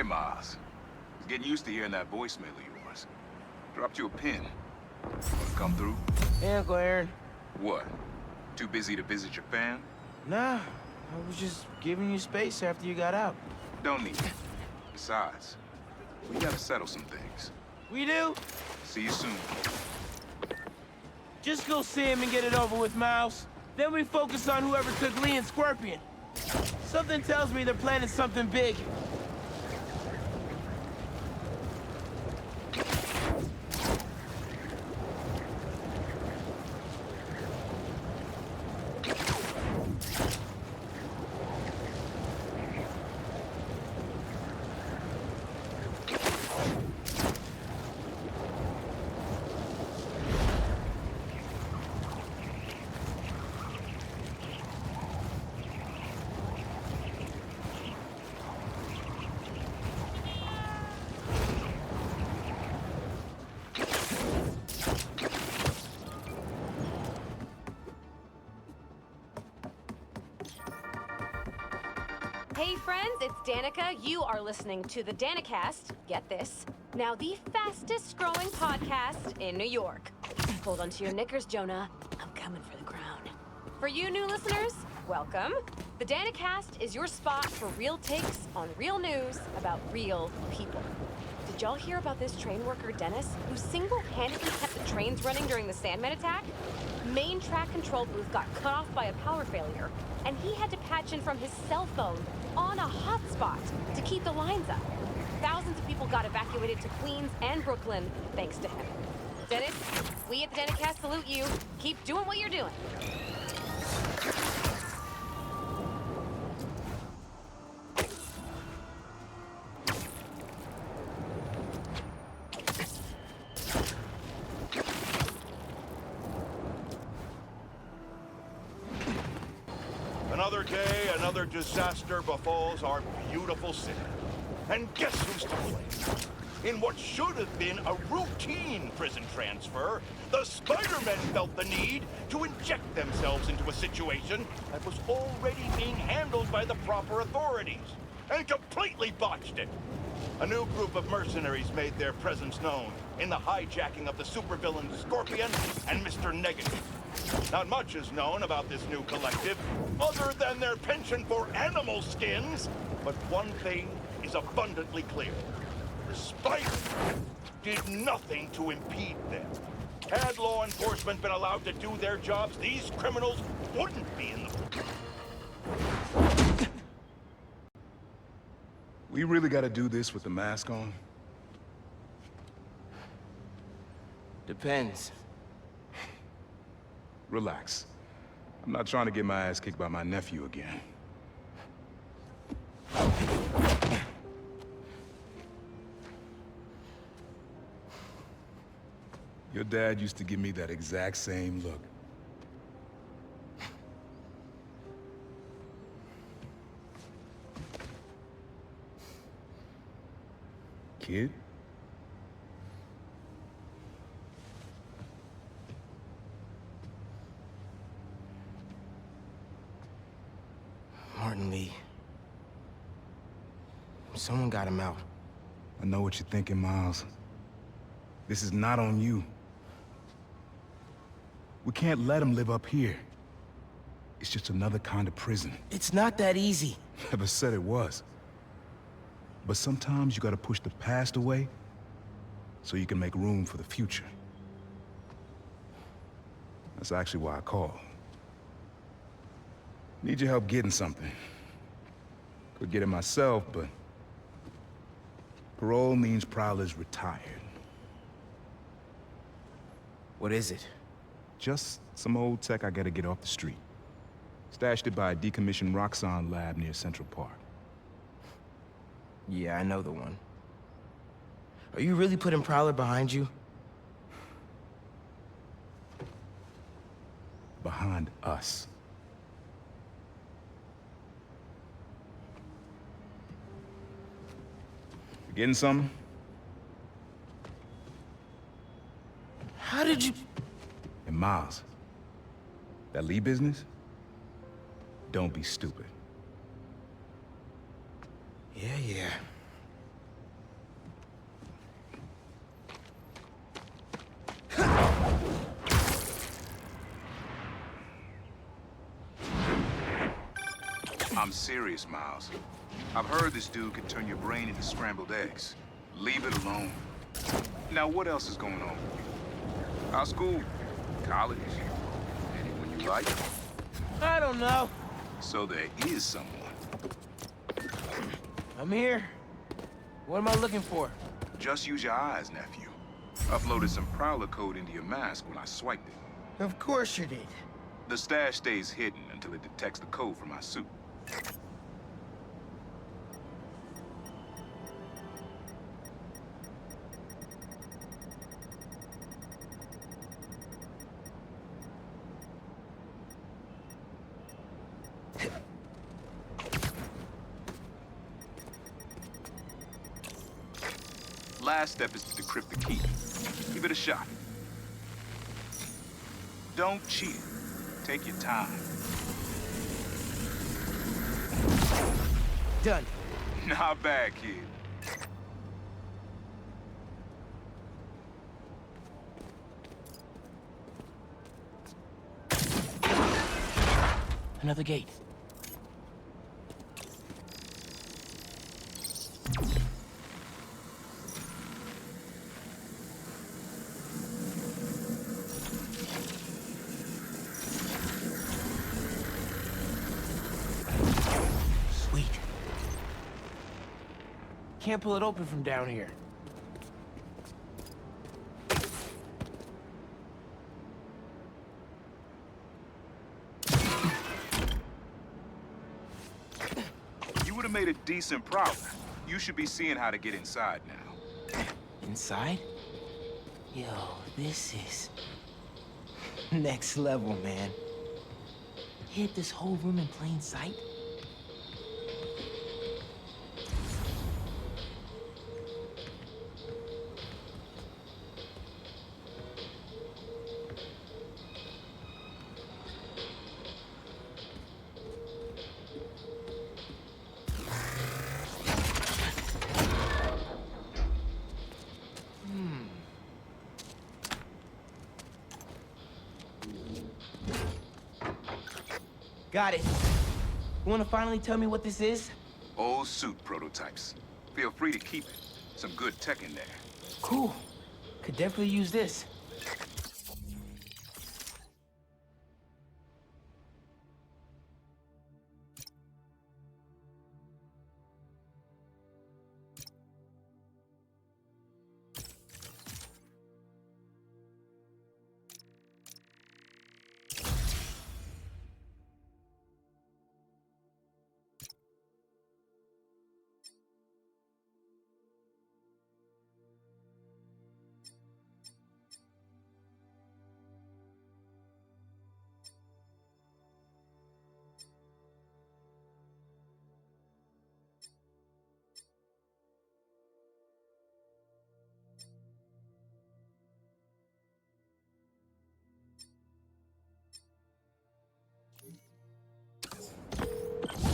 Miles. I was getting used to hearing that voicemail of yours. Dropped you a pin. Wanna come through? Hey, Uncle Aaron. What? Too busy to visit your fam? Nah, I was just giving you space after you got out. Don't need it. Besides, we gotta settle some things. We do? See you soon. Just go see him and get it over with, Miles. Then we focus on whoever took Lee and Scorpion. Something tells me they're planning something big. Hey friends, it's Danica. You are listening to the Danicast. Get this. Now the fastest growing podcast in New York. Hold on to your knickers, Jonah. I'm coming for the crown. For you new listeners, welcome. The Danicast is your spot for real takes on real news about real people. Did y'all hear about this train worker, Dennis, who single-handedly kept the trains running during the Sandman attack? Main track control booth got cut off by a power failure, and he had to patch in from his cell phone on a hotspot to keep the lines up. Thousands of people got evacuated to Queens and Brooklyn thanks to him. Dennis, we at the Danicast salute you. Keep doing what you're doing. Another day, another disaster befalls our beautiful city. And guess who's to blame? In what should have been a routine prison transfer, the Spider-Men felt the need to inject themselves into a situation that was already being handled by the proper authorities, and completely botched it. A new group of mercenaries made their presence known in the hijacking of the supervillain Scorpion and Mr. Negative. Not much is known about this new collective, other than their penchant for animal skins. But one thing is abundantly clear. The Spider-Man did nothing to impede them. Had law enforcement been allowed to do their jobs, these criminals wouldn't be in the... We really gotta do this with the mask on? Depends. Relax. I'm not trying to get my ass kicked by my nephew again. Your dad used to give me that exact same look. Kid? Martin Lee. Someone got him out. I know what you're thinking, Miles. This is not on you. We can't let him live up here. It's just another kind of prison. It's not that easy. Never said it was. But sometimes you gotta push the past away so you can make room for the future. That's actually why I called. Need your help getting something. Could get it myself, but parole means Prowler's retired. What is it? Just some old tech I gotta get off the street. Stashed it by a decommissioned Roxxon lab near Central Park. Yeah, I know the one. Are you really putting Prowler behind you? Behind us. You getting something? How did you... And Miles, that Lee business? Don't be stupid. Yeah. I'm serious, Miles. I've heard this dude can turn your brain into scrambled eggs. Leave it alone. Now, what else is going on with you? How's school? College? Anyone you like? I don't know. So there is someone. I'm here. What am I looking for? Just use your eyes, nephew. Uploaded some Prowler code into your mask when I swiped it. Of course you did. The stash stays hidden until it detects the code from my suit. Last step is to decrypt the key. Give it a shot. Don't cheat. Take your time. Done. Not bad, kid. Another gate. Sweet. Can't pull it open from down here. You would have made a decent Prowler. You should be seeing how to get inside now. Inside? Yo, this is next level, man. Hit this whole room in plain sight? Got it. You wanna finally tell me what this is? Old suit prototypes. Feel free to keep it. Some good tech in there. Cool. Could definitely use this.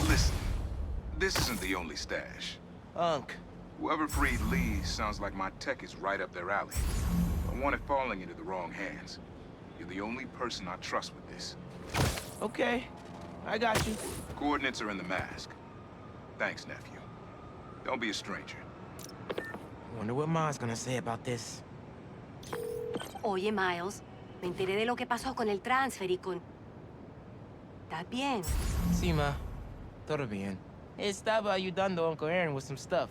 Listen, this isn't the only stash. Unc. Whoever freed Lee sounds like my tech is right up their alley. I want it falling into the wrong hands. You're the only person I trust with this. Okay. I got you. Coordinates are in the mask. Thanks, nephew. Don't be a stranger. Wonder what Ma's gonna say about this. Oye, Miles, me enteré de lo que pasó con el transfer y con... ¿Estás bien? Sí, Ma. Todo bien. Estaba ayudando a Uncle Aaron with some stuff.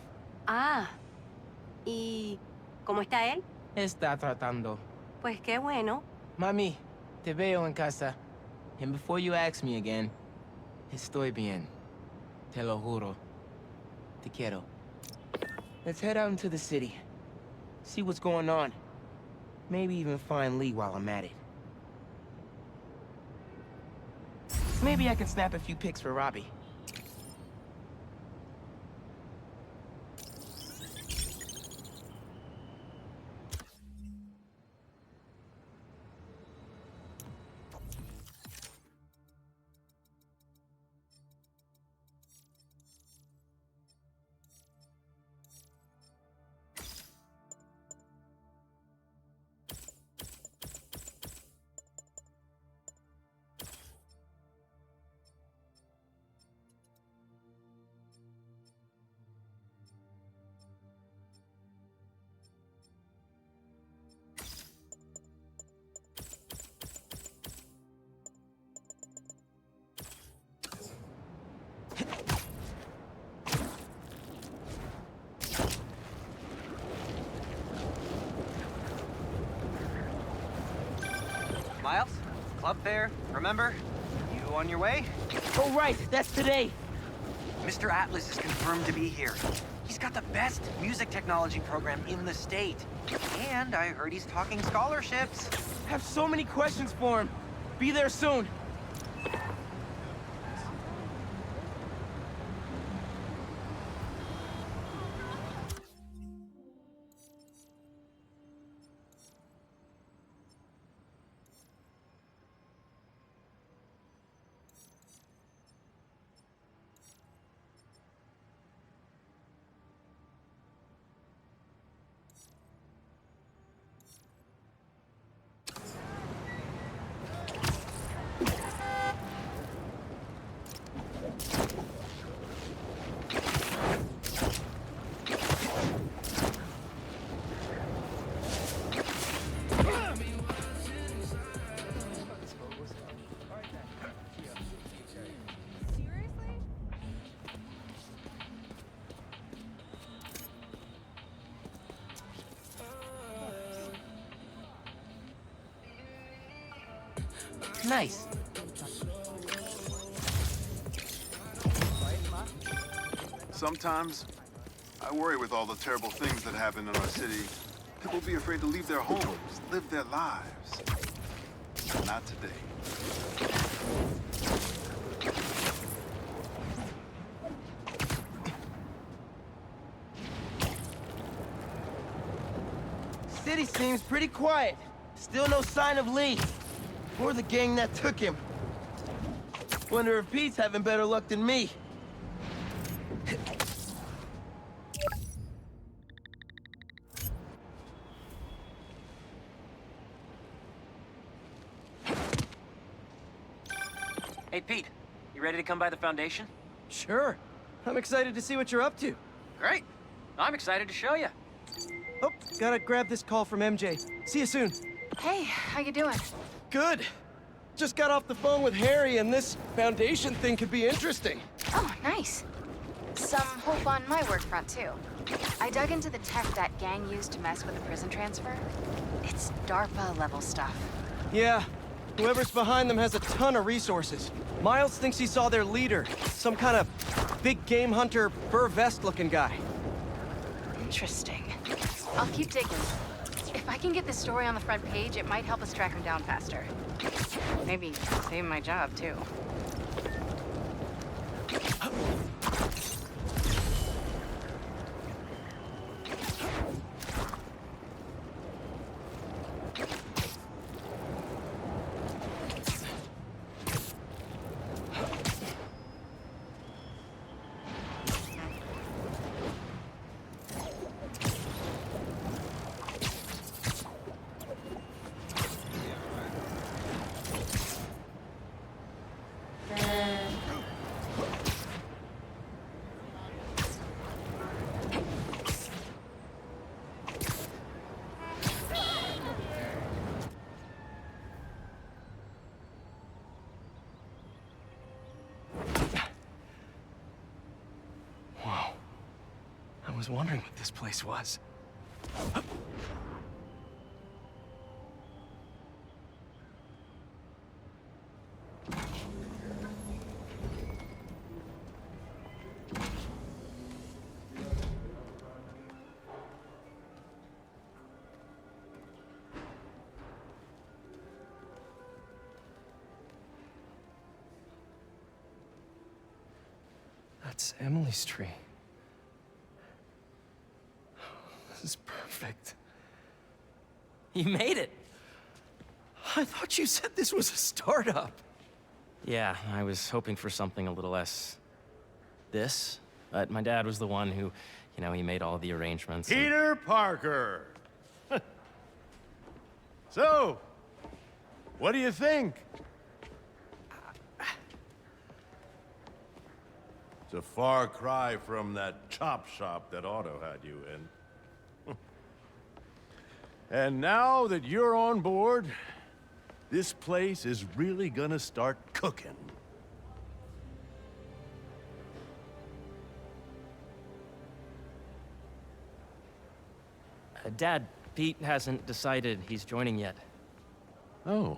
Ah, ¿y cómo está él? Está tratando. Pues qué bueno. Mami, te veo en casa. And before you ask me again, estoy bien. Te lo juro. Te quiero. Let's head out into the city. See what's going on. Maybe even find Lee while I'm at it. Maybe I can snap a few pics for Robbie. club fair, remember? You on your way? Oh, right, that's today. Mr. Atlas is confirmed to be here. He's got the best music technology program in the state. And I heard he's talking scholarships. I have so many questions for him. Be there soon. Nice. Sometimes, I worry with all the terrible things that happen in our city. People be afraid to leave their homes, live their lives. Not today. City seems pretty quiet. Still no sign of Lee. Or the gang that took him. Wonder if Pete's having better luck than me. Hey, Pete, you ready to come by the Foundation? Sure. I'm excited to see what you're up to. Great. I'm excited to show you. Oh, gotta grab this call from MJ. See you soon. Hey, how you doing? Good. Just got off the phone with Harry, and this Foundation thing could be interesting. Oh, nice. Some hope on my work front, too. I dug into the tech that gang used to mess with the prison transfer. It's DARPA-level stuff. Yeah. Whoever's behind them has a ton of resources. Miles thinks he saw their leader. Some kind of big game hunter, fur vest-looking guy. Interesting. I'll keep digging. If I can get this story on the front page, it might help us track him down faster. Maybe save my job, too. I was wondering what this place was. That's Emily's tree. This is perfect. You made it. I thought you said this was a startup. Yeah, I was hoping for something a little less... this. But my dad was the one who, he made all the arrangements. Peter Parker! So, what do you think? It's a far cry from that chop shop that Otto had you in. And now that you're on board, this place is really gonna start cooking. Dad, Pete hasn't decided he's joining yet. Oh.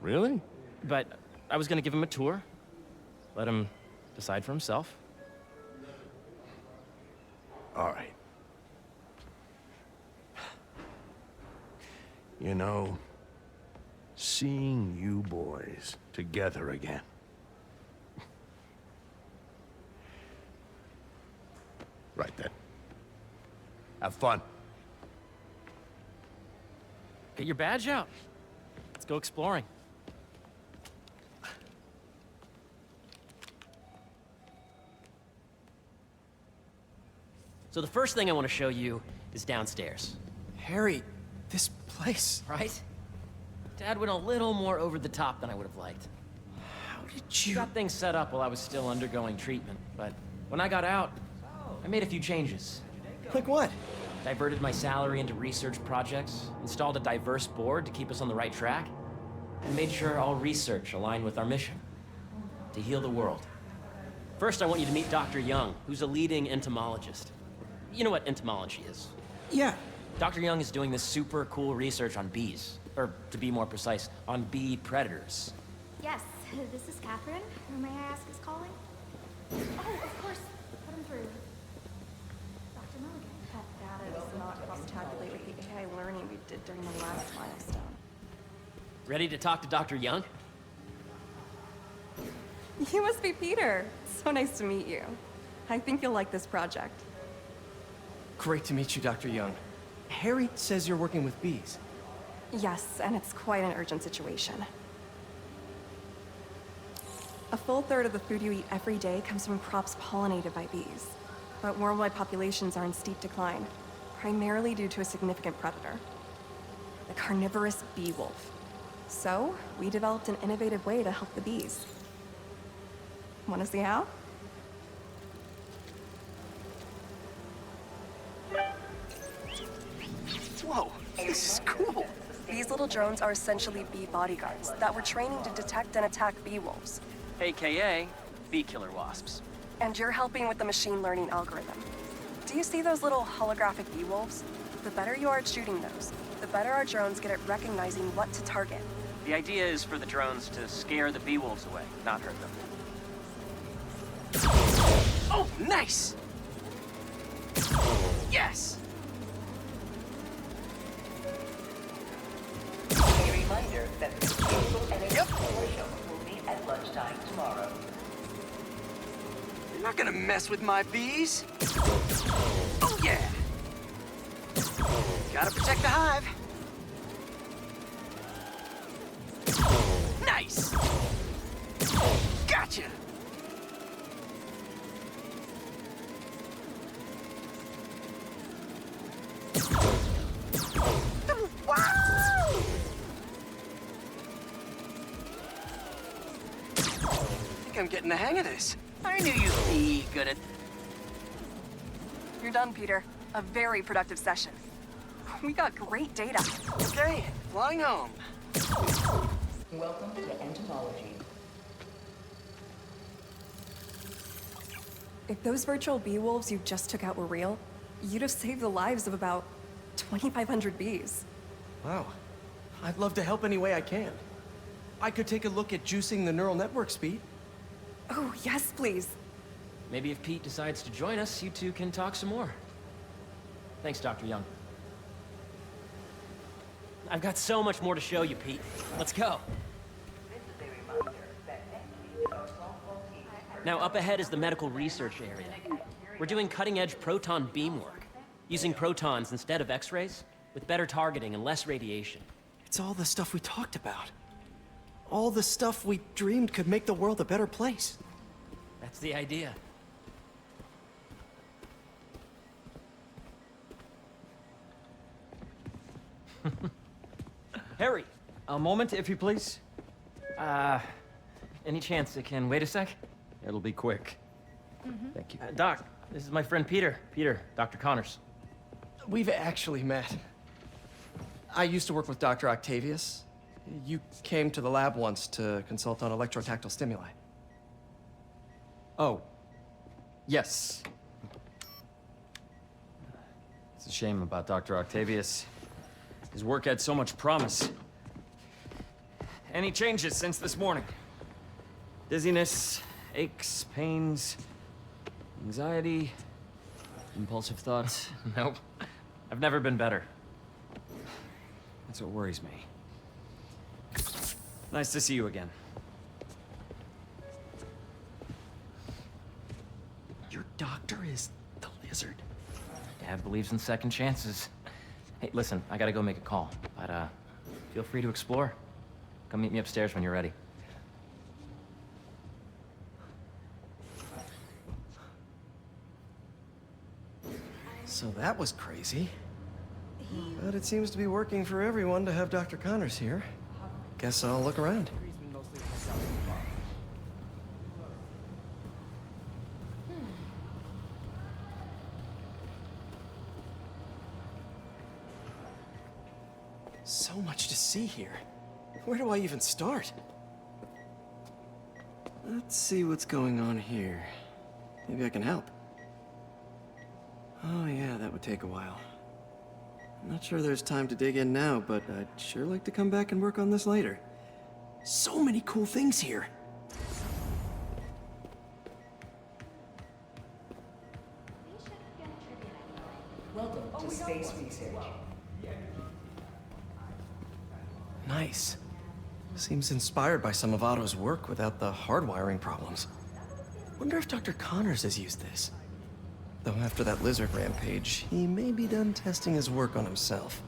Really? But I was gonna give him a tour, let him decide for himself. All right. You know, seeing you boys together again. Right then. Have fun. Get your badge out. Let's go exploring. So the first thing I want to show you is downstairs. Harry, this place... Right? Dad went a little more over the top than I would have liked. How did you... Got things set up while I was still undergoing treatment, but when I got out, I made a few changes. Like what? Diverted my salary into research projects, installed a diverse board to keep us on the right track, and made sure all research aligned with our mission, to heal the world. First, I want you to meet Dr. Young, who's a leading entomologist. You know what entomology is? Yeah. Dr. Young is doing this super cool research on bees, or to be more precise, on bee predators. Yes, this is Catherine. Who may I ask is calling? Oh, of course. Put him through. Dr. Mulligan. That data does not cross-tabulate with the AI learning we did during the last milestone. Ready to talk to Dr. Young? You must be Peter. So nice to meet you. I think you'll like this project. Great to meet you, Dr. Young. Harry says you're working with bees. Yes, and it's quite an urgent situation. A full third of the food you eat every day comes from crops pollinated by bees. But worldwide populations are in steep decline, primarily due to a significant predator, the carnivorous bee wolf. So, we developed an innovative way to help the bees. Want to see how? Whoa, this is cool. These little drones are essentially bee bodyguards that we're training to detect and attack bee wolves. AKA bee killer wasps. And you're helping with the machine learning algorithm. Do you see those little holographic bee wolves? The better you are at shooting those, the better our drones get at recognizing what to target. The idea is for the drones to scare the bee wolves away, not hurt them. Oh, nice! Yes! A reminder that the proposal and exploration will meet at lunchtime tomorrow. You're not gonna mess with my bees. Oh, yeah! Gotta protect the hive. Nice! Gotcha! Wow! I think I'm getting the hang of this. I knew you'd be good at... You're done, Peter. A very productive session. We got great data. Okay, flying home. Welcome to entomology. If those virtual bee wolves you just took out were real, you'd have saved the lives of about 2,500 bees. Wow. I'd love to help any way I can. I could take a look at juicing the neural network speed. Oh, yes, please. Maybe if Pete decides to join us, you two can talk some more. Thanks, Dr. Young. I've got so much more to show you, Pete. Let's go. Now, up ahead is the medical research area. We're doing cutting-edge proton beam work, using protons instead of X-rays, with better targeting and less radiation. It's all the stuff we talked about. All the stuff we dreamed could make the world a better place. That's the idea. Harry! A moment, if you please. Any chance it can wait a sec? It'll be quick. Thank you. Doc, this is my friend Peter. Peter, Dr. Connors. We've actually met. I used to work with Dr. Octavius. You came to the lab once to consult on electrotactile stimuli. Oh. Yes. It's a shame about Dr. Octavius. His work had so much promise. Any changes since this morning? Dizziness, aches, pains, anxiety, impulsive thoughts? Nope. I've never been better. That's what worries me. Nice to see you again. Your doctor is the lizard. Dad believes in second chances. Hey, listen, I gotta go make a call, but feel free to explore. Come meet me upstairs when you're ready. So that was crazy. But it seems to be working for everyone to have Dr. Connors here. Guess I'll look around. So much to see here. Where do I even start? Let's see what's going on here. Maybe I can help. Oh yeah, that would take a while. I'm not sure there's time to dig in now, but I'd sure like to come back and work on this later. So many cool things here. Welcome to Space Research. Nice. Seems inspired by some of Otto's work without the hardwiring problems. Wonder if Dr. Connors has used this. Though after that lizard rampage, he may be done testing his work on himself.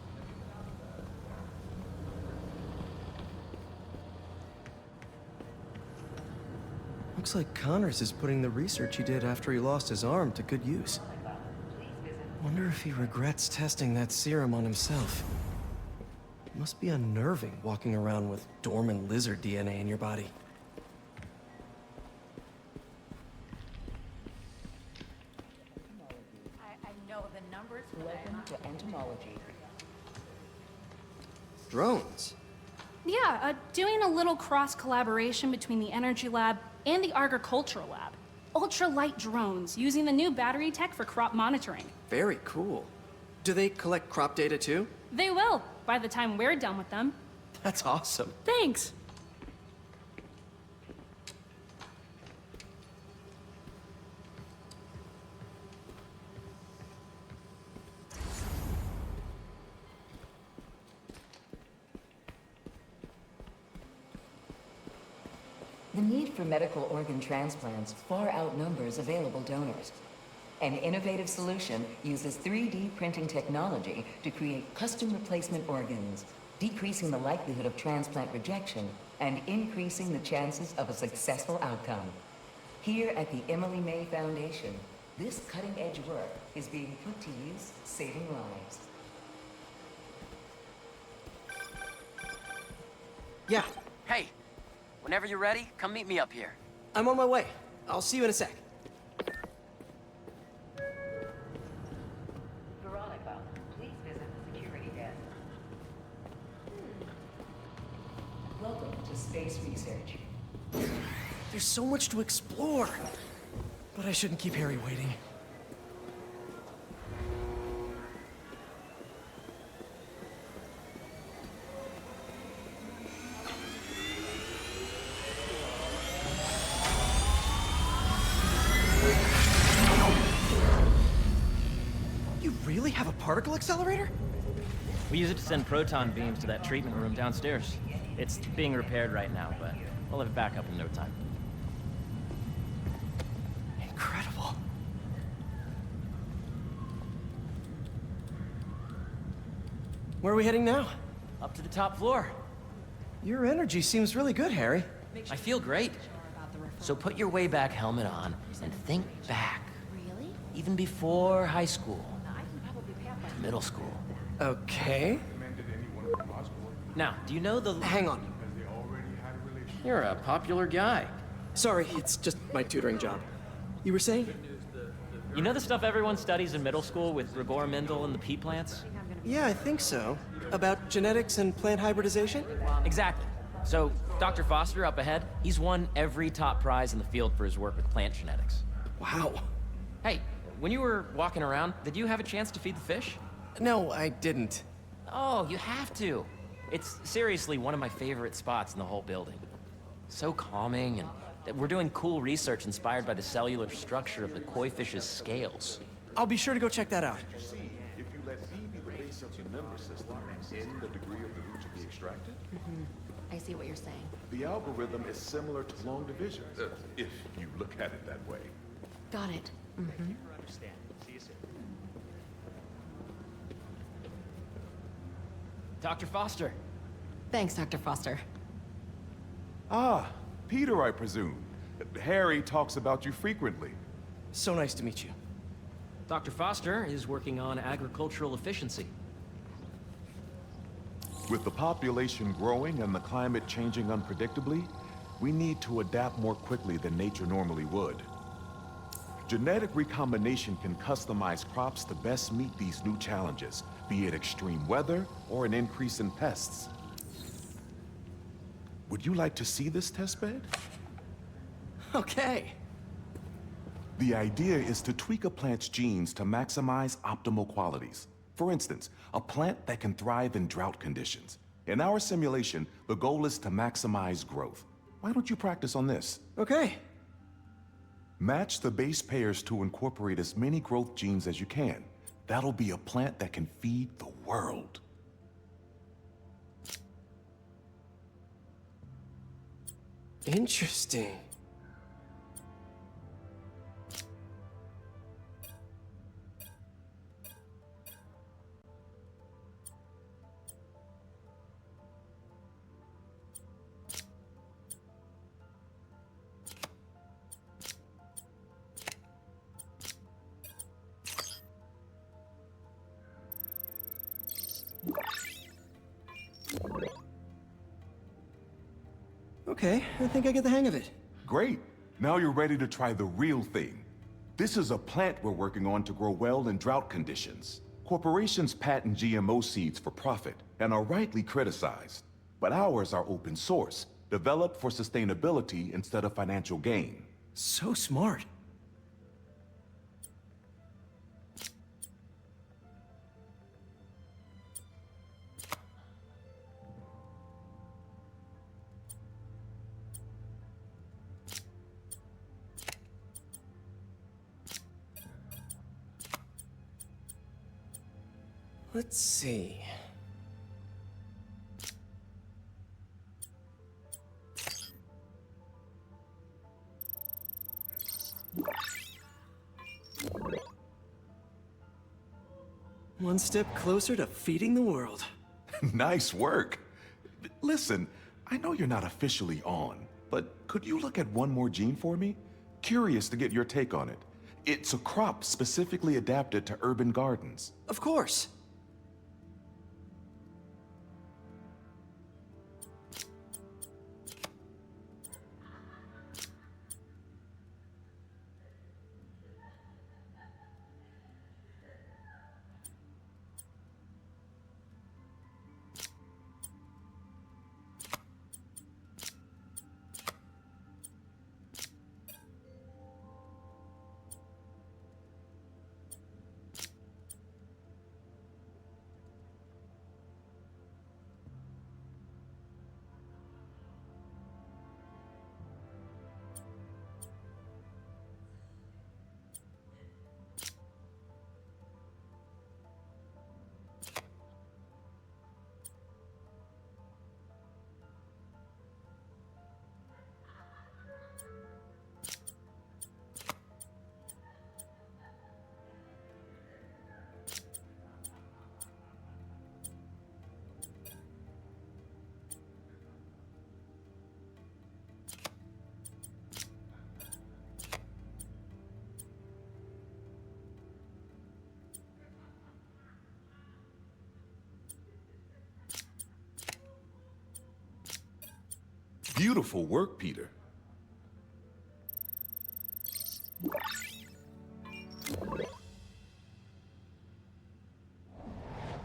Looks like Connors is putting the research he did after he lost his arm to good use. Wonder if he regrets testing that serum on himself. It must be unnerving walking around with dormant lizard DNA in your body. I know the numbers. Welcome to entomology. Drones? Yeah, doing a little cross-collaboration between the Energy Lab and the Agricultural Lab. Ultralight drones, using the new battery tech for crop monitoring. Very cool. Do they collect crop data too? They will, by the time we're done with them. That's awesome. Thanks. The need for medical organ transplants far outnumbers available donors. An innovative solution uses 3D printing technology to create custom replacement organs, decreasing the likelihood of transplant rejection and increasing the chances of a successful outcome. Here at the Emily May Foundation, this cutting-edge work is being put to use, saving lives. Yeah. Hey, whenever you're ready, come meet me up here. I'm on my way. I'll see you in a sec. Veronica, please visit the security desk. Welcome to Space Research. There's so much to explore. But I shouldn't keep Harry waiting. You really have a particle accelerator? We use it to send proton beams to that treatment room downstairs. It's being repaired right now, but we'll have it back up in no time. Incredible. Where are we heading now? Up to the top floor. Your energy seems really good, Harry. I feel great. So put your way back helmet on and think back. Really? Even before high school. To middle school. Okay. Now, do you know the... Hang on. You're a popular guy. Sorry, it's just my tutoring job. You were saying? You know the stuff everyone studies in middle school with Gregor Mendel and the pea plants? Yeah, I think so. About genetics and plant hybridization? Exactly. So, Dr. Foster up ahead, he's won every top prize in the field for his work with plant genetics. Wow. Hey, when you were walking around, did you have a chance to feed the fish? No, I didn't. Oh, you have to. It's seriously one of my favorite spots in the whole building. So calming, and that we're doing cool research inspired by the cellular structure of the koi fish's scales. I'll be sure to go check that out. See, if you let B be the base of the member system and N the degree of the root to be extracted, I see what you're saying. the algorithm is similar to long division, if you look at it that way. Got it. Dr. Foster. Thanks, Dr. Foster. Ah, Peter, I presume. Harry talks about you frequently. So nice to meet you. Dr. Foster is working on agricultural efficiency. With the population growing and the climate changing unpredictably, we need to adapt more quickly than nature normally would. Genetic recombination can customize crops to best meet these new challenges, be it extreme weather or an increase in pests. Would you like to see this testbed? Okay. The idea is to tweak a plant's genes to maximize optimal qualities. For instance, a plant that can thrive in drought conditions. In our simulation, the goal is to maximize growth. Why don't you practice on this? Okay. Match the base pairs to incorporate as many growth genes as you can. That'll be a plant that can feed the world. Interesting. Okay, I think I get the hang of it. Great. Now you're ready to try the real thing. This is a plant we're working on to grow well in drought conditions. Corporations patent GMO seeds for profit and are rightly criticized. But ours are open source, developed for sustainability instead of financial gain. So smart. Let's see. One step closer to feeding the world. Nice work. Listen, I know you're not officially on, but could you look at one more gene for me? Curious to get your take on it. It's a crop specifically adapted to urban gardens. Of course. Beautiful work, Peter.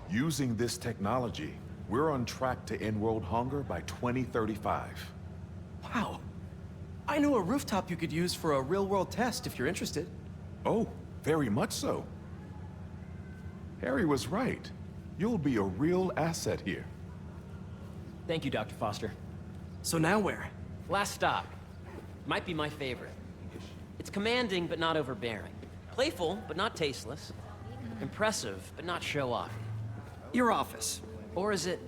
Using this technology, we're on track to end world hunger by 2035. Wow. I know a rooftop you could use for a real-world test if you're interested. Oh, very much so. Harry was right. You'll be a real asset here. Thank you, Dr. Foster. So now where? Last stop. Might be my favorite. It's commanding, but not overbearing. Playful, but not tasteless. Impressive, but not show-off. Your office. Or is it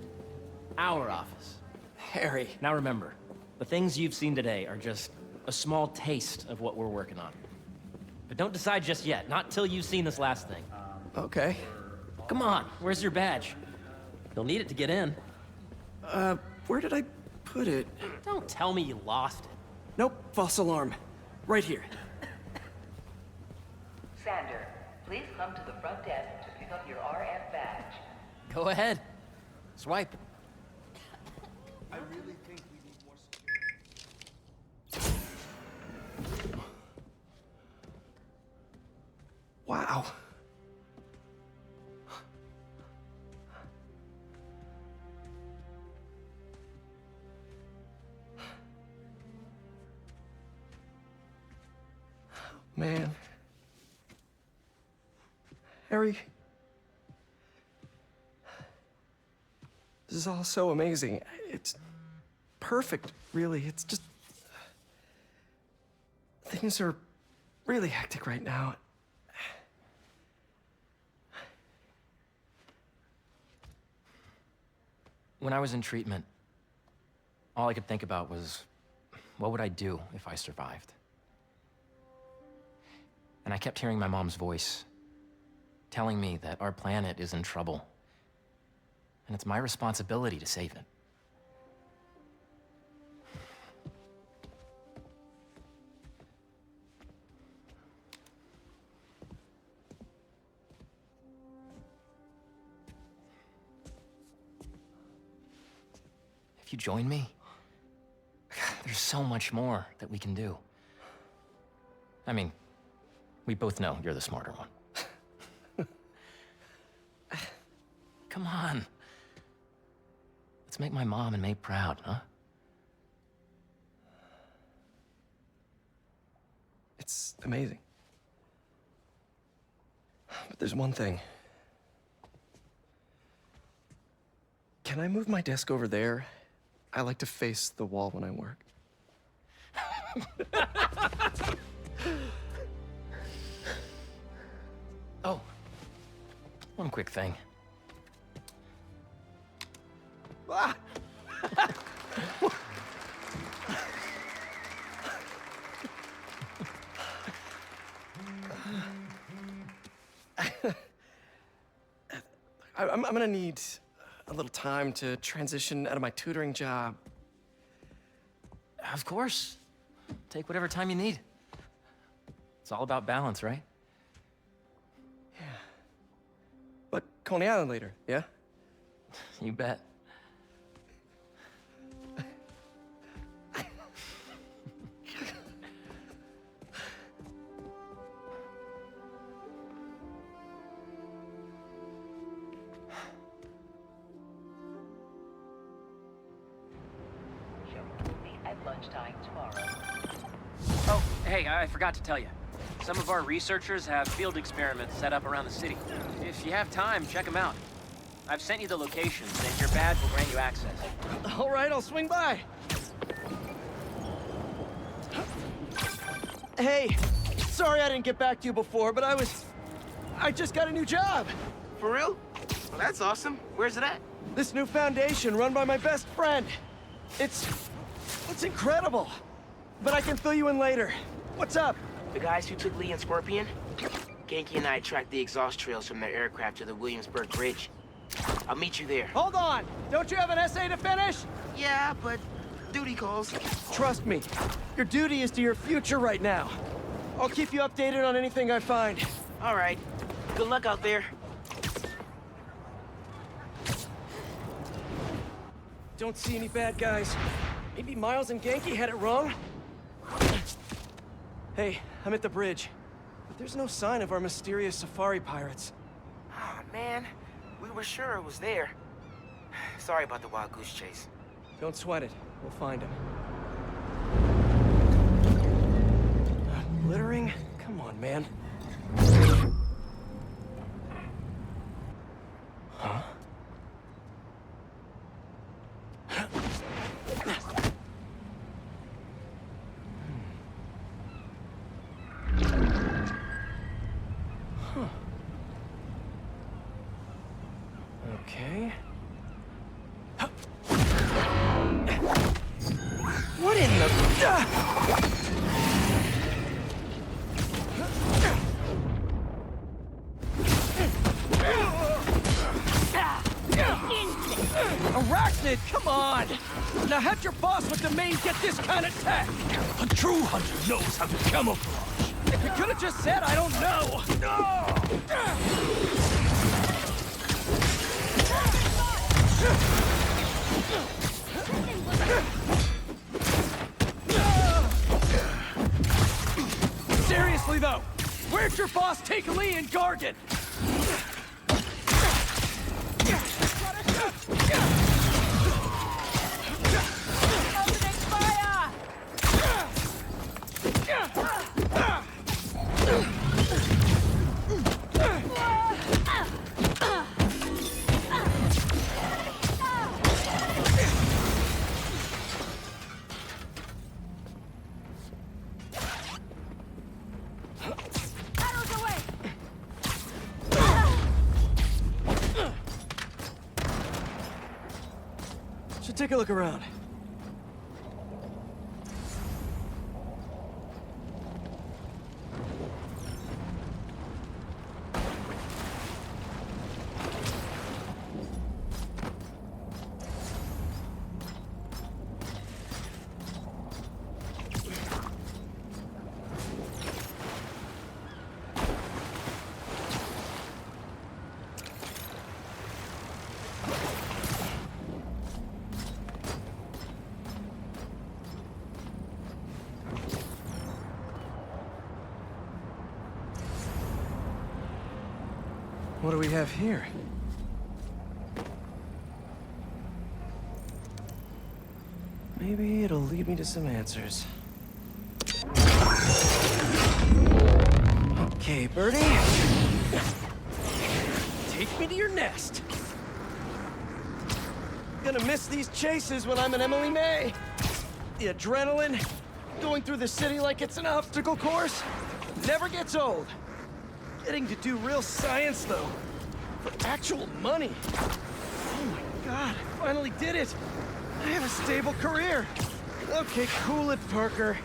our office? Harry. Now remember, the things you've seen today are just a small taste of what we're working on. But don't decide just yet, not till you've seen this last thing. Okay. Come on, where's your badge? You'll need it to get in. Where did I put it? Don't tell me you lost it. Nope, false alarm. Right here. Sander, please come to the front desk to pick up your RF badge. Go ahead. Swipe. I really think we need more security. Wow. Man. Harry. This is all so amazing. It's perfect, really. It's just... Things are really hectic right now. When I was in treatment, all I could think about was, what would I do if I survived? And I kept hearing my mom's voice, telling me that our planet is in trouble, and it's my responsibility to save it. If you join me, there's so much more that we can do. I mean, we both know you're the smarter one. Come on. Let's make my mom and May proud, huh? It's amazing. But there's one thing. Can I move my desk over there? I like to face the wall when I work. Oh, one quick thing. Ah! I'm gonna need a little time to transition out of my tutoring job. Of course. Take whatever time you need. It's all about balance, right? Yeah. But Coney Island later, yeah? You bet. Lunchtime tomorrow. Oh, hey, I forgot to tell you. Some of our researchers have field experiments set up around the city. If you have time, check them out. I've sent you the locations, and your badge will grant you access. All right, I'll swing by. Hey, sorry I didn't get back to you before, but I just got a new job. For real? Well, that's awesome. Where's it at? This new foundation run by my best friend. It's incredible. But I can fill you in later. What's up? The guys who took Lee and Scorpion? Genki and I tracked the exhaust trails from their aircraft to the Williamsburg Bridge. I'll meet you there. Hold on! Don't you have an essay to finish? Yeah, but duty calls. Trust me, your duty is to your future right now. I'll keep you updated on anything I find. All right. Good luck out there. Don't see any bad guys. Maybe Miles and Genki had it wrong? Hey, I'm at the bridge. But there's no sign of our mysterious safari pirates. Oh, man. We were sure it was there. Sorry about the wild goose chase. Don't sweat it. We'll find him. Littering? Come on, man. Huh? Arachnid, come on! Now have your boss with the main get this kind of tech! A true hunter knows how to camouflage. If you could have just said, I don't know! Seriously though, where'd your boss take Lee and Gargan? Opening fire! Should take a look around. What do we have here? Maybe it'll lead me to some answers. Okay, Birdie. Take me to your nest. Gonna miss these chases when I'm an Emily May. The adrenaline, going through the city like it's an obstacle course, never gets old. Getting to do real science, though. For actual money. Oh my god, I finally did it. I have a stable career. Okay, cool it, Parker.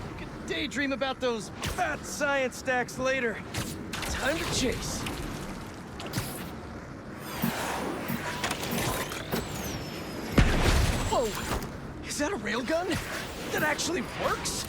You can daydream about those fat science stacks later. Time to chase. Whoa! Is that a railgun? That actually works?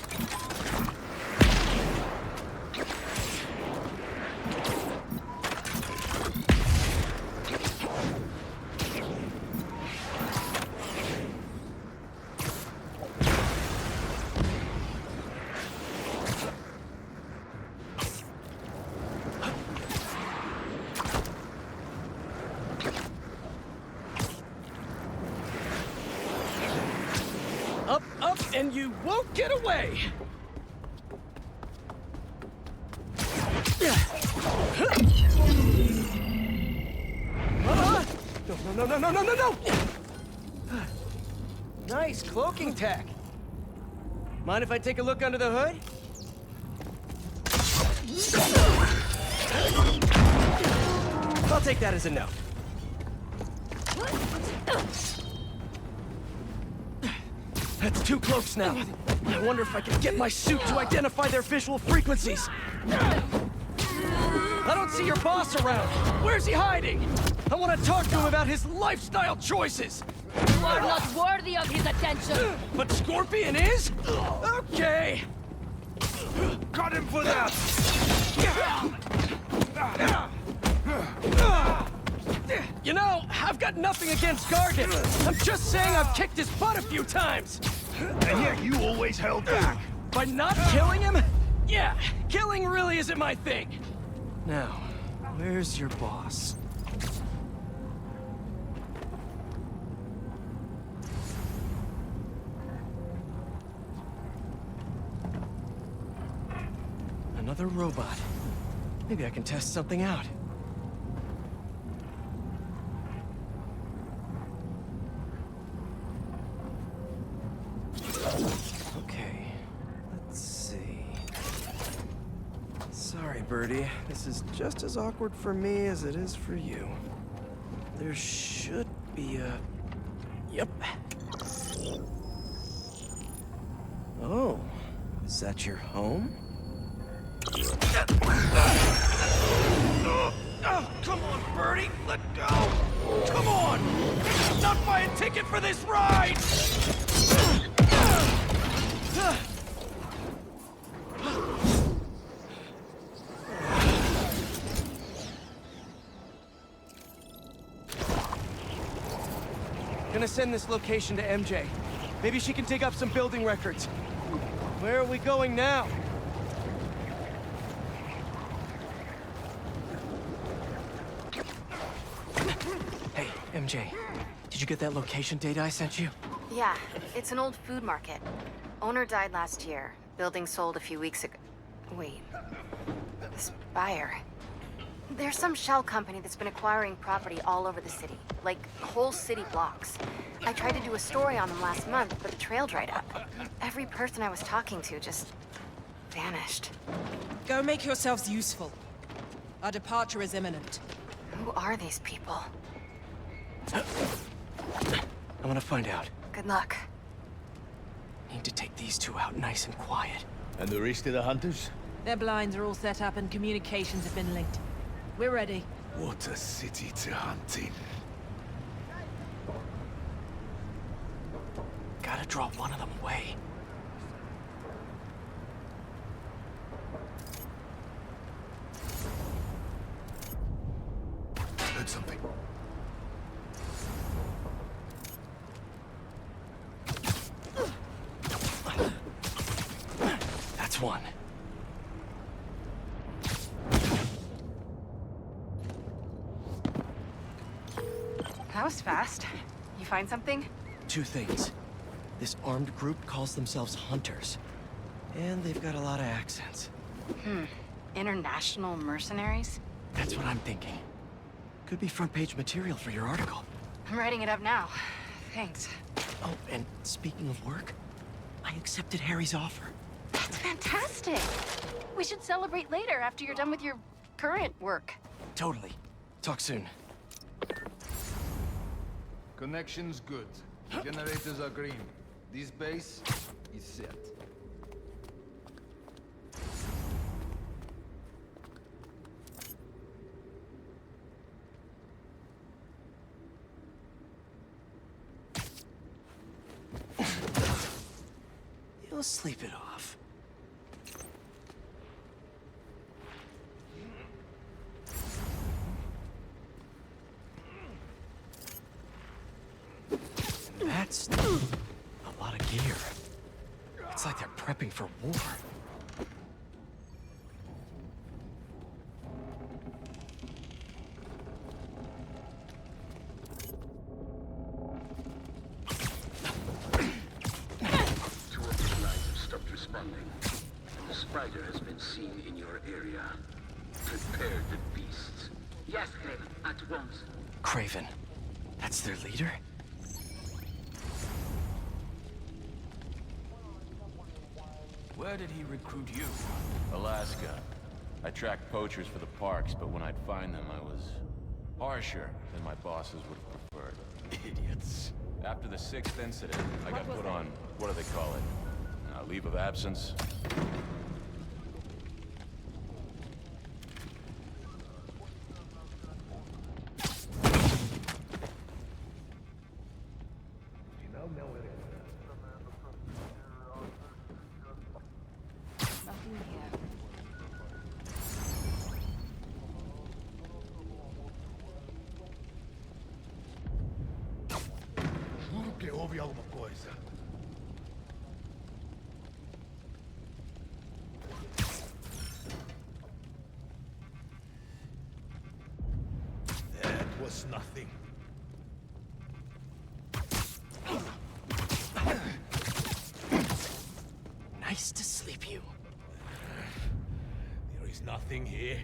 Up, and you won't get away! No! Nice cloaking tech. Mind if I take a look under the hood? I'll take that as a no. That's 2 cloaks now. I wonder if I can get my suit to identify their visual frequencies. I don't see your boss around. Where's he hiding? I want to talk to him about his lifestyle choices. You are not worthy of his attention. But Scorpion is? Okay. Got him for that! You know, I've got nothing against Gargan. I'm just saying I've kicked his butt a few times. And yet you always held back. By not killing him? Yeah, killing really isn't my thing. Now, where's your boss? Another robot. Maybe I can test something out. Okay, let's see. Sorry, Birdie. This is just as awkward for me as it is for you. There should be a... Yep. Oh. Is that your home? Oh, come on, Birdie! Let go! Come on! Not buy a ticket for this ride! Gonna send this location to MJ. Maybe she can dig up some building records. Where are we going now? Hey, MJ. Did you get that location data I sent you? Yeah, it's an old food market. Owner died last year. Building sold a few weeks ago. Wait. Spire. There's some shell company that's been acquiring property all over the city. Like, whole city blocks. I tried to do a story on them last month, but the trail dried up. Every person I was talking to just vanished. Go make yourselves useful. Our departure is imminent. Who are these people? I'm gonna find out. Good luck. Need to take these two out nice and quiet. And the rest of the hunters? Their blinds are all set up and communications have been linked. We're ready. What a city to hunt in. Gotta draw one of them away. Heard something. That's one. That was fast. You find something? Two things. This armed group calls themselves Hunters. And they've got a lot of accents. International mercenaries? That's what I'm thinking. Could be front-page material for your article. I'm writing it up now. Thanks. Oh, and speaking of work, I accepted Harry's offer. That's fantastic! We should celebrate later after you're done with your current work. Totally. Talk soon. Connection's good. Generators are green. This base is set. You'll sleep it off. That's a lot of gear. It's like they're prepping for war. Two of the lines have stopped responding, and the spider has been seen in your area. Prepare the beasts. Yes, Craven, at once. Craven. That's their leader? Where did he recruit you? Alaska. I tracked poachers for the parks, but when I'd find them, I was harsher than my bosses would have preferred. Idiots. After the 6th incident, I got put on, what do they call it? Leave of absence? Que houve alguma coisa. That was nothing. Nice to sleep you. There is nothing here.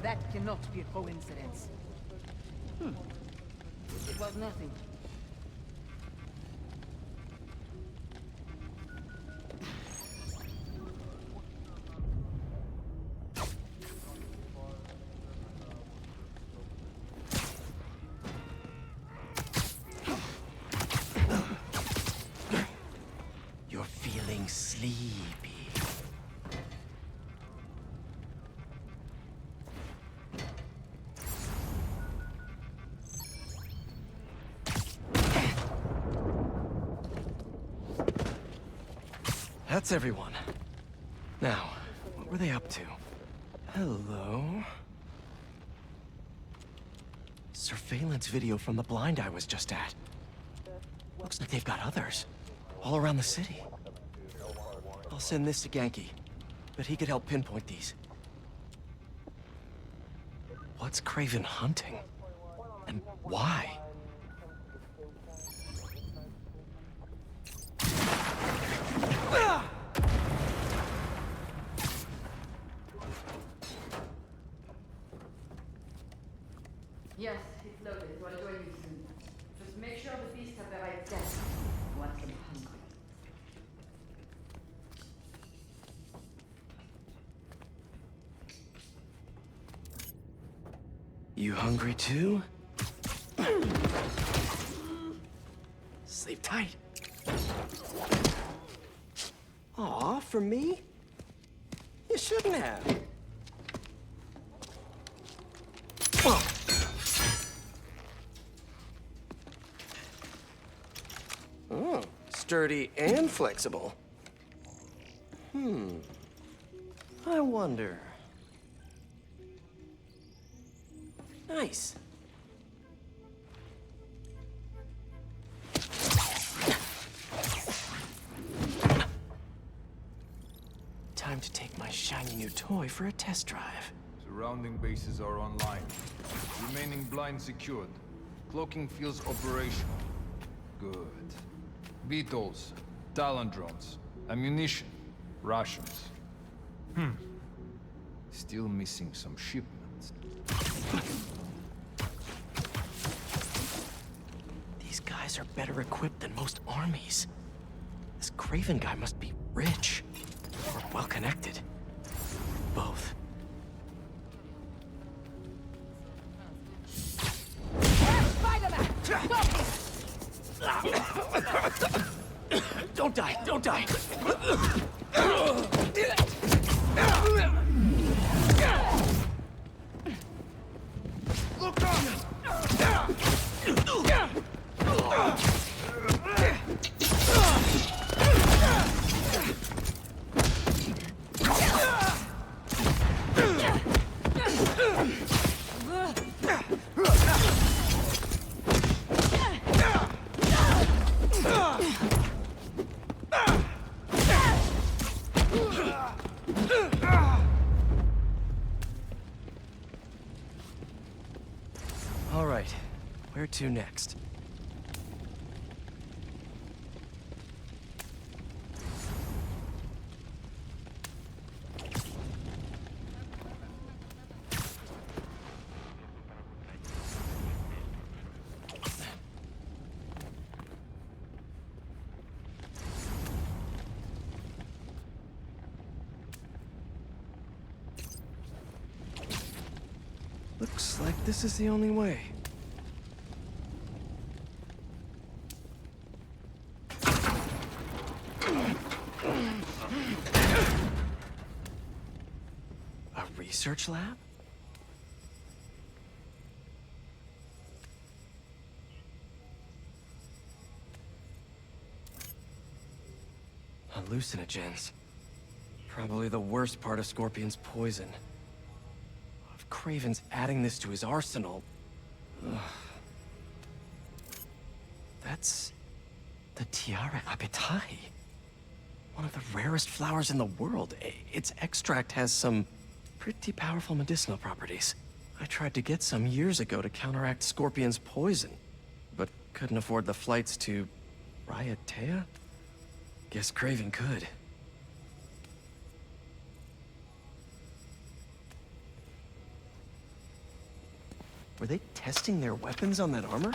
That cannot be a coincidence. It was nothing. That's everyone. Now, what were they up to? Hello? Surveillance video from the blind I was just at. Looks like they've got others. All around the city. I'll send this to Genki, but he could help pinpoint these. What's Craven hunting? And why? Yes, it's loaded, so I'll join you soon. Just make sure the beasts have the right scent. Want them hungry. You hungry too? Sleep tight. Aw, for me? You shouldn't have. Oh, sturdy and flexible. I wonder. Nice. Time to take my shiny new toy for a test drive. Surrounding bases are online. Remaining blind secured. Cloaking fields operational. Good. Beetles, Talon drones, ammunition, rations. Still missing some shipments. These guys are better equipped than most armies. This Craven guy must be rich. Or well-connected. Both. Spider-Man! Don't die! Don't die! Look up! All right, where to next? Looks like this is the only way. A research lab? Hallucinogens. Probably the worst part of Scorpion's poison. If Craven's adding this to his arsenal... Ugh. That's... the Tiara Apitai. One of the rarest flowers in the world. Its extract has some pretty powerful medicinal properties. I tried to get some years ago to counteract Scorpion's poison, but couldn't afford the flights to... Raiatea? Guess Craven could. Were they testing their weapons on that armor?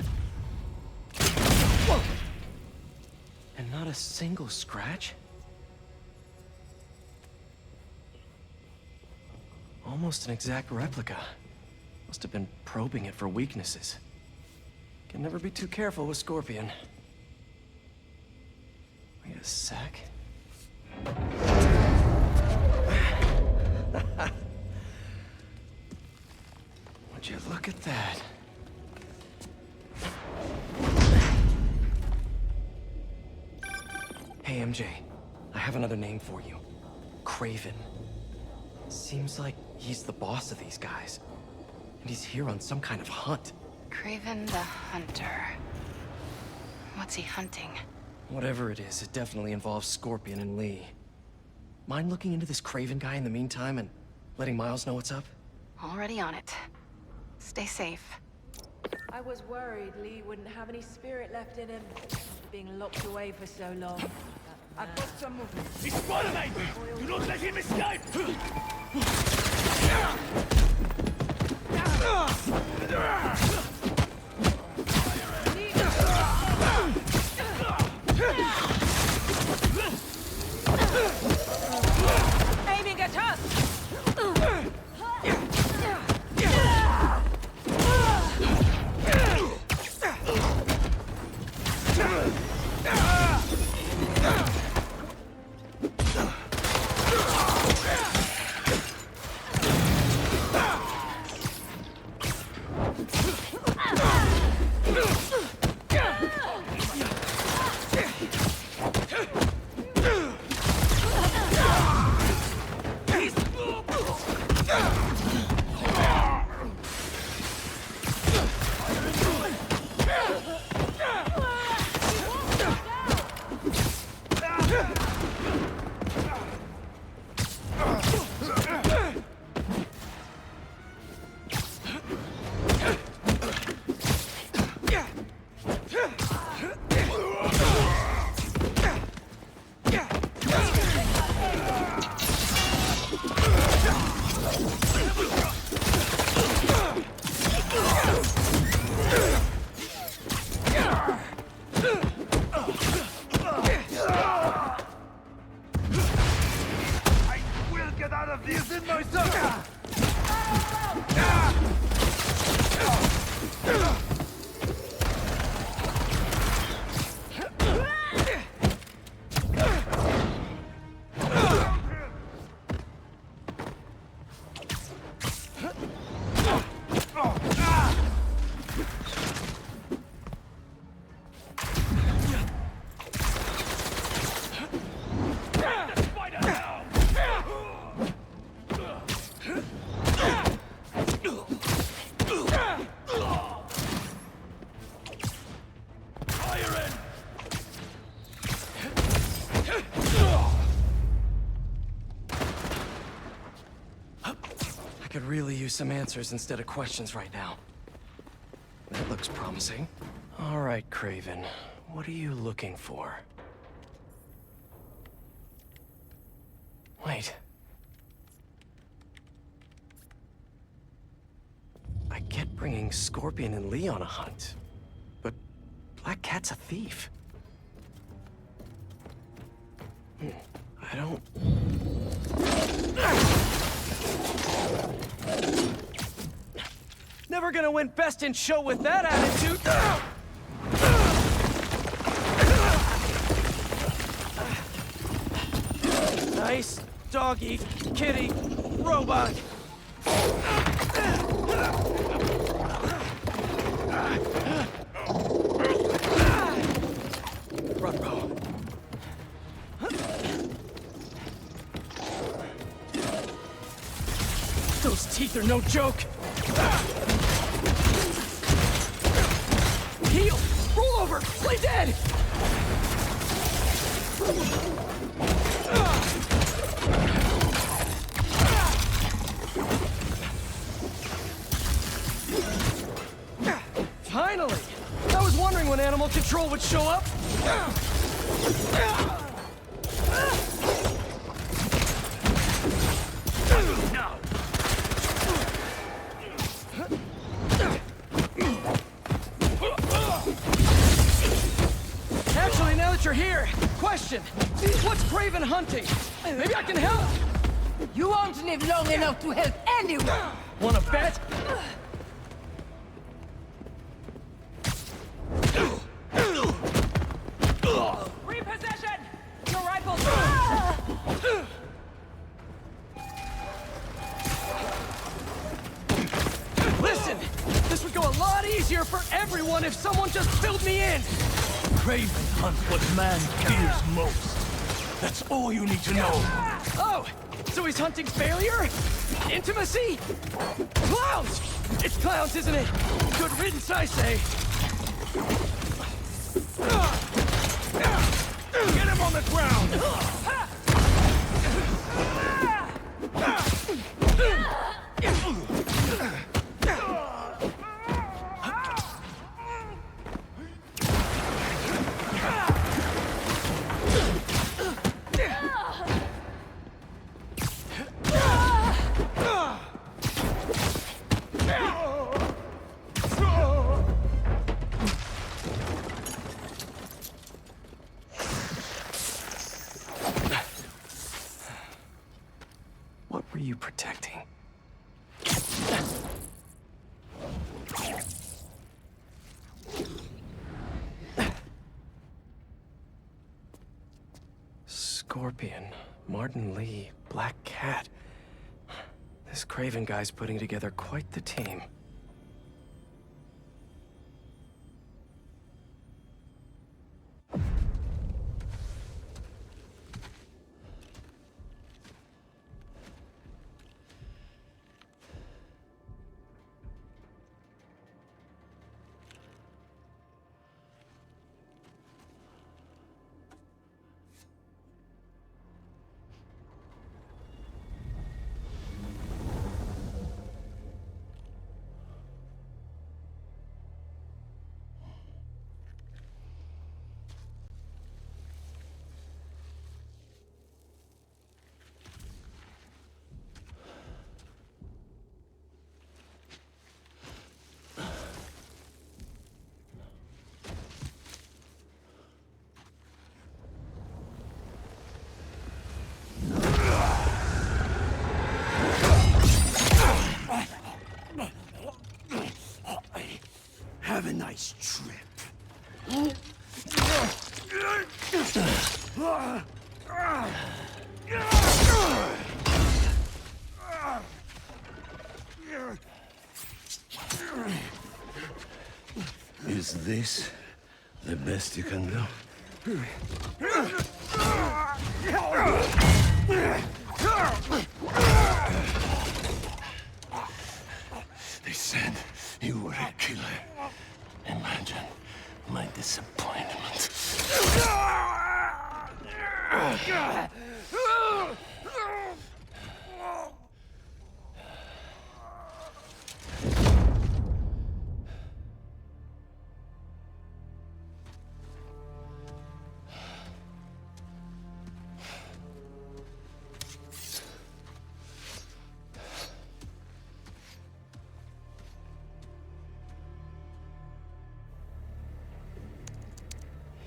Whoa! And not a single scratch? Almost an exact replica. Must have been probing it for weaknesses. Can never be too careful with Scorpion. Wait a sec. Would you look at that? Hey, MJ. I have another name for you. Craven. Seems like he's the boss of these guys. And he's here on some kind of hunt. Craven the Hunter. What's he hunting? Whatever it is, it definitely involves Scorpion and Lee. Mind looking into this Craven guy in the meantime and letting Miles know what's up? Already on it. Stay safe. I was worried Lee wouldn't have any spirit left in him, being locked away for so long. I've got some movement. He's Spider-Man! Do not let him escape! Aiming at us! I could really use some answers instead of questions right now. That looks promising. All right, Craven. What are you looking for? Wait. I get bringing Scorpion and Lee on a hunt, but Black Cat's a thief. I don't... Never gonna win Best in Show with that attitude! Nice doggy, kitty, robot! Run, Those teeth are no joke! Heal! Roll over! Play dead! Finally! I was wondering when animal control would show up! Actually, now that you're here, question. What's Craven hunting? Maybe I can help? You won't live long enough to help anyone! Wanna bet? Repossession! Your rifles! Listen! This would go a lot easier for everyone if someone just filled me in! Craven hunts what man fears most. That's all you need to know. Oh, so he's hunting failure? Intimacy? Clowns! It's clowns, isn't it? Good riddance, I say. Get him on the ground! What were you protecting? Scorpion, Martin Lee, Black Cat. This Craven guy's putting together quite the team. Have a nice trip. Is this the best you can do? They said you were a killer. Imagine my disappointment.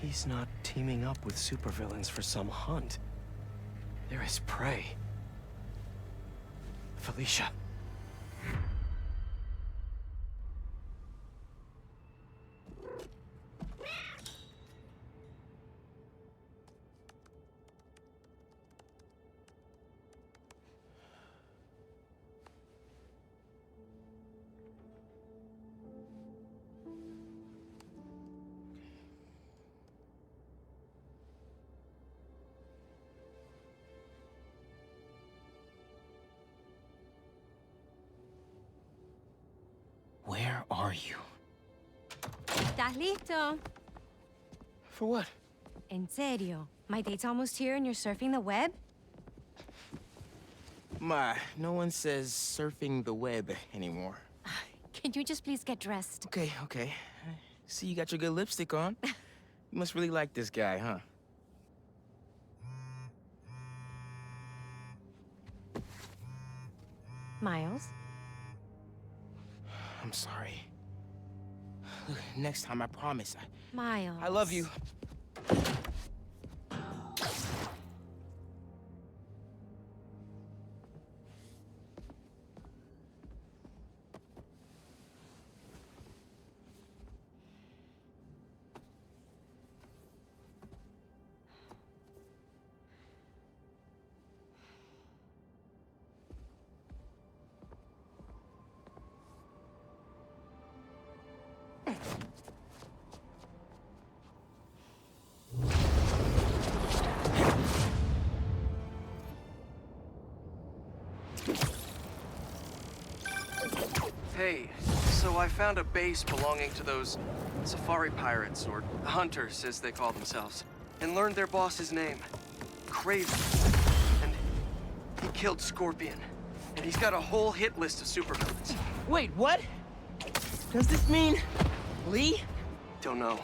He's not teaming up with supervillains for some hunt. They're his prey. Felicia. Where are you? ¿Estás listo? For what? En serio. My date's almost here and you're surfing the web? Ma, no one says surfing the web anymore. Can you just please get dressed? Okay. See, you got your good lipstick on. You must really like this guy, huh? Miles? I'm sorry. Look, next time, I promise. Miles. I love you. Hey, so I found a base belonging to those safari pirates, or hunters, as they call themselves, and learned their boss's name. Craven. And he killed Scorpion. And he's got a whole hit list of supervillains. Wait, what? Does this mean... Lee? Don't know.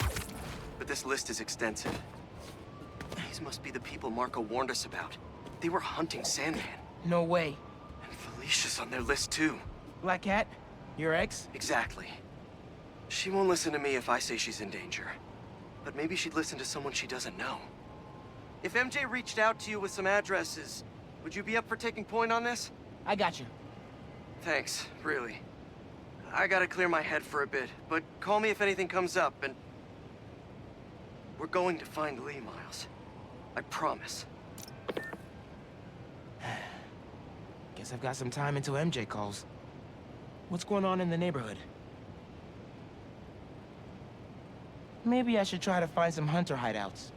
But this list is extensive. These must be the people Marco warned us about. They were hunting Sandman. No way. And Felicia's on their list too. Black Cat? Your ex? Exactly. She won't listen to me if I say she's in danger. But maybe she'd listen to someone she doesn't know. If MJ reached out to you with some addresses, would you be up for taking point on this? I got you. Thanks, really. I gotta clear my head for a bit, but call me if anything comes up, and... We're going to find Lee, Miles. I promise. Guess I've got some time until MJ calls. What's going on in the neighborhood? Maybe I should try to find some hunter hideouts.